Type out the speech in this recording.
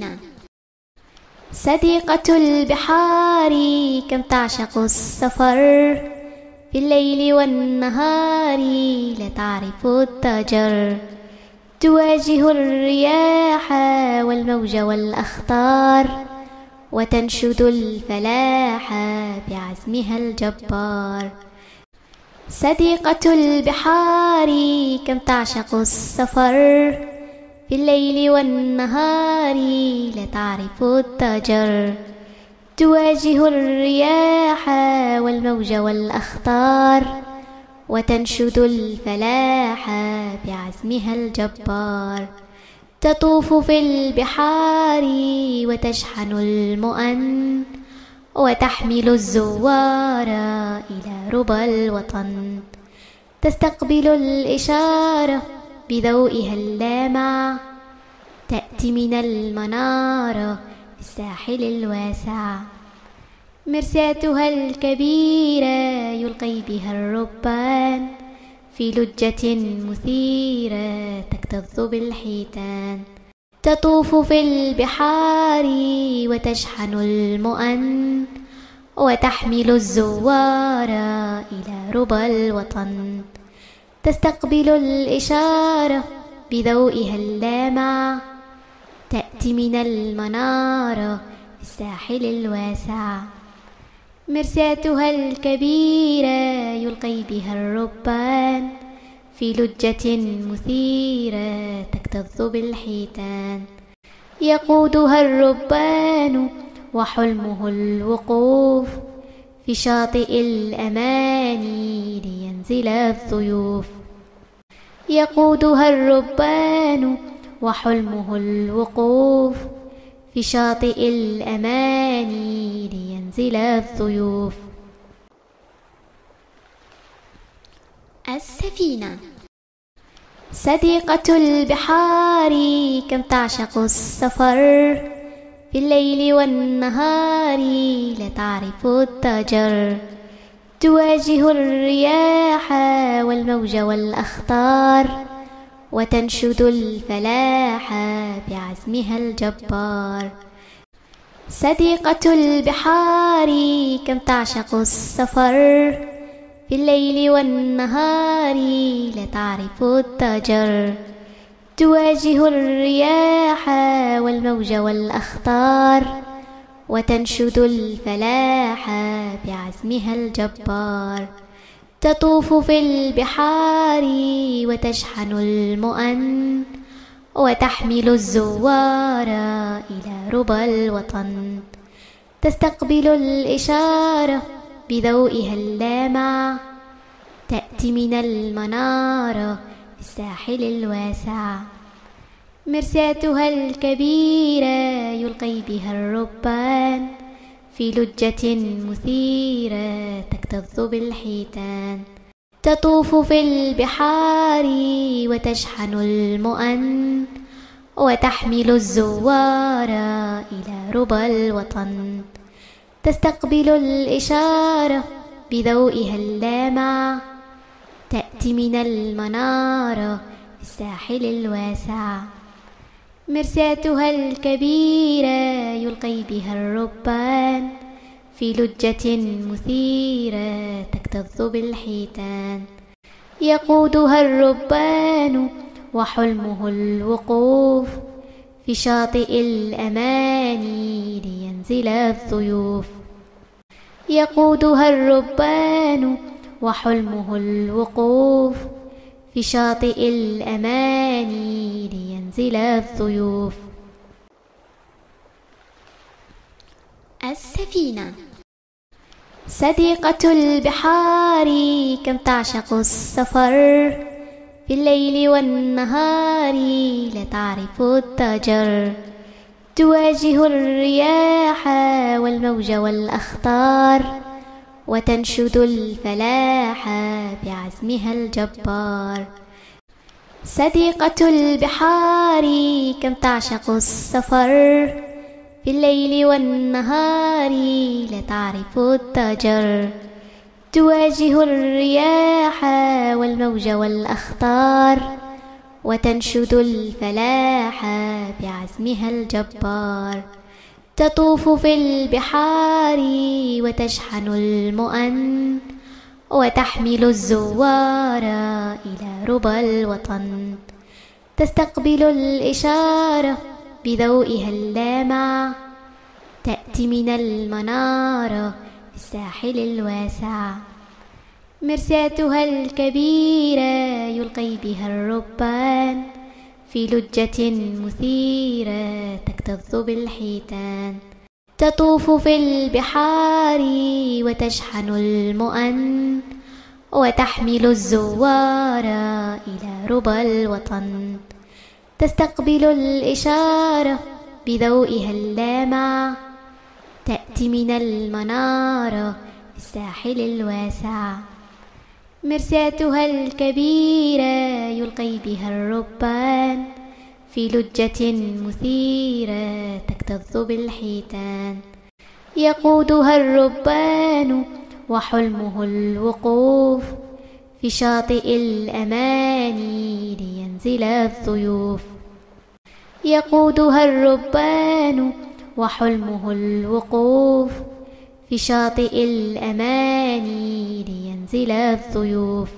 السفينة. صديقة البحار كم تعشق السفر، في الليل والنهار لا تعرف الضجر، تواجه الرياح والموج والأخطار، وتنشد الفلاح بعزمها الجبار. صديقة البحار كم تعشق السفر، في الليل والنهار لا تعرف الضجر، تواجه الرياح والموج والأخطار، وتنشد الفلاح بعزمها الجبار. تطوف في البحار وتشحن المؤن، وتحمل الزوار إلى ربى الوطن، تستقبل الإشارة بضوئها اللامع، تأتي من المنارة في الساحل الواسع. مرساتها الكبيرة يلقي بها الربان، في لجة مثيرة تكتظ بالحيتان. تطوف في البحار وتشحن المؤن، وتحمل الزوار إلى ربى الوطن، تستقبل الإشارة بضوئها اللامع، تأتي من المنارة في الساحل الواسع. مرساتها الكبيرة يلقي بها الربان، في لجة مثيرة تكتظ بالحيتان. يقودها الربان وحلمه الوقوف، في شاطئ الأمان لينزل الضيوف. يقودها الربان وحلمه الوقوف، في شاطئ الأمان لينزل الضيوف. السفينة. صديقة البحار كم تعشق السفر، في الليل والنهار لا تعرف الضجر، تواجه الرياح والموج والأخطار، وتنشد الفلاح بعزمها الجبار. صديقة البحار كم تعشق السفر، في الليل والنهار لا تعرف الضجر، تواجه الرياح والموج والأخطار، وتنشد الفلاح بعزمها الجبار. تطوف في البحار وتشحن المؤن، وتحمل الزوار إلى ربى الوطن، تستقبل الإشارة بضوئها اللامع، تأتي من المنارة في الساحل الواسع. مرساتها الكبيرة يلقي بها الربان، في لجة مثيرة تكتظ بالحيتان. تطوف في البحار وتشحن المؤن، وتحمل الزوار إلى ربى الوطن، تستقبل الإشارة بضوئها اللامع، تأتي من المنارة في الساحل الواسع. مرساتها الكبيرة يلقي بها الربان، في لجة مثيرة تكتظ بالحيتان. يقودها الربان وحلمه الوقوف، في شاطئ الأمان لينزل الضيوف. يقودها الربان وحلمه الوقوف، في شاطئ الأمان لينزل الضيوف. السفينة. صديقة البحار كم تعشق السفر، في الليل والنهار لا تعرف الضجر، تواجه الرياح والموج والأخطار، وتنشد الفلاح بعزمها الجبار. صديقة البحار كم تعشق السفر، في الليل والنهار لا تعرف الضجر، تواجه الرياح والموج والأخطار، وتنشد الفلاح بعزمها الجبار. تطوف في البحار وتشحن المؤن، وتحمل الزوار إلى ربى الوطن. تستقبل الإشارة بضوئها اللامع، تأتي من المنارة في الساحل الواسع. مرساتها الكبيرة يلقي بها الربان في لجة مثيرة تكتظ بالحيتان. تطوف في البحار وتشحن المؤن، وتحمل الزوار إلى ربى الوطن. تستقبل الإشارة بضوئها اللامع، تأتي من المنارة في الساحل الواسع. مرساتها الكبيرة يلقي بها الربان في لجة مثيرة تكتظ بالحيتان. يقودها الربان وحلمه الوقوف في شاطئ الأماني لينزل الضيوف. يقودها الربان وحلمه الوقوف في شاطئ الأماني لينزل الضيوف.